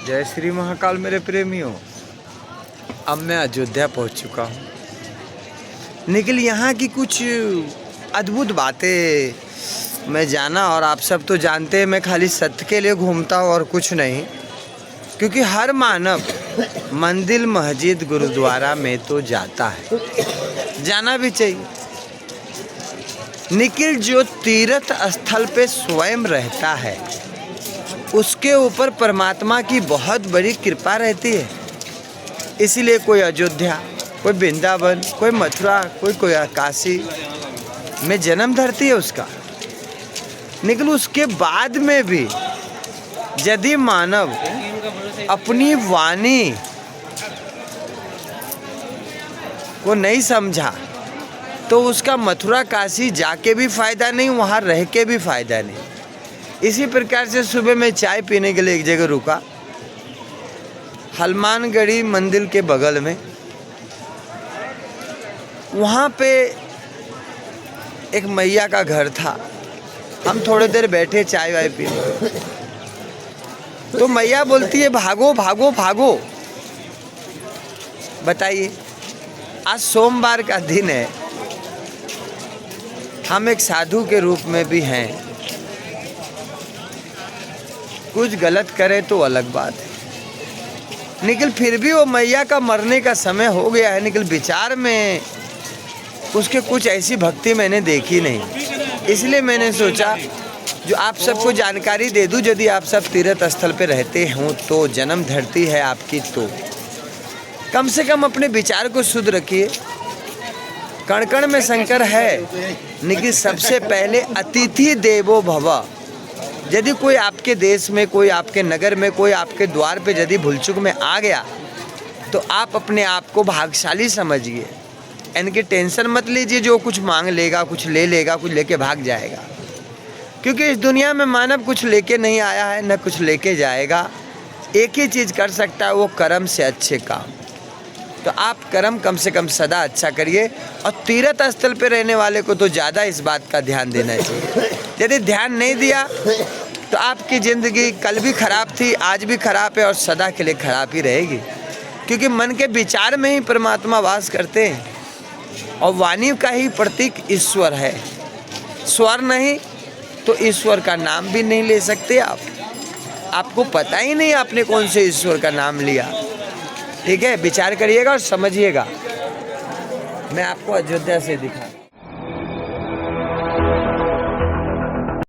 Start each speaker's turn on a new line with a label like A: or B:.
A: जय श्री महाकाल मेरे प्रेमियों। अब मैं अयोध्या पहुंच चुका हूं। निखिल, यहाँ की कुछ अद्भुत बातें मैं जाना, और आप सब तो जानते हैं मैं खाली सत्य के लिए घूमता हूँ और कुछ नहीं। क्योंकि हर मानव मंदिर, मस्जिद, गुरुद्वारा में तो जाता है, जाना भी चाहिए। निखिल, जो तीर्थ स्थल पे स्वयं रहता है उसके ऊपर परमात्मा की बहुत बड़ी कृपा रहती है। इसीलिए कोई अयोध्या, कोई वृंदावन, कोई मथुरा, कोई काशी में जन्म धरती है उसका। निखिल, उसके बाद में भी यदि मानव अपनी वाणी को नहीं समझा तो उसका मथुरा काशी जाके भी फायदा नहीं, वहाँ रह के भी फायदा नहीं। इसी प्रकार से सुबह मैं चाय पीने के लिए एक जगह रुका, हनुमानगढ़ी मंदिर के बगल में। वहाँ पे एक मैया का घर था। हम थोड़ी देर बैठे चाय वाय पीने, तो मैया बोलती है भागो भागो भागो। बताइए, आज सोमवार का दिन है, हम एक साधु के रूप में भी हैं, कुछ गलत करे तो अलग बात है। निखिल, फिर भी वो मैया का मरने का समय हो गया है। निखिल, विचार में उसके कुछ ऐसी भक्ति मैंने देखी नहीं, इसलिए मैंने सोचा जो आप सबको जानकारी दे दूं। यदि आप सब तीर्थ स्थल पे रहते हों तो जन्म धरती है आपकी, तो कम से कम अपने विचार को शुद्ध रखिए। कण कण में शंकर है। निखिल, सबसे पहले अतिथि देवो भव। यदि कोई आपके देश में, कोई आपके नगर में, कोई आपके द्वार पे यदि भूलचूक में आ गया तो आप अपने आप को भाग्यशाली समझिए। इनकी टेंशन मत लीजिए, जो कुछ मांग लेगा, कुछ ले लेगा, कुछ लेके भाग जाएगा। क्योंकि इस दुनिया में मानव कुछ लेके नहीं आया है, न कुछ लेके जाएगा। एक ही चीज़ कर सकता है, वो कर्म से अच्छे काम। तो आप कर्म कम से कम सदा अच्छा करिए। और तीर्थ स्थल पे रहने वाले को तो ज़्यादा इस बात का ध्यान देना चाहिए। यदि ध्यान नहीं दिया तो आपकी ज़िंदगी कल भी खराब थी, आज भी खराब है और सदा के लिए खराब ही रहेगी। क्योंकि मन के विचार में ही परमात्मा वास करते हैं और वाणी का ही प्रतीक ईश्वर है। स्वर नहीं तो ईश्वर का नाम भी नहीं ले सकते आप। आपको पता ही नहीं आपने कौन से ईश्वर का नाम लिया। ठीक है, विचार करिएगा और समझिएगा। मैं आपको अयोध्या से दिखा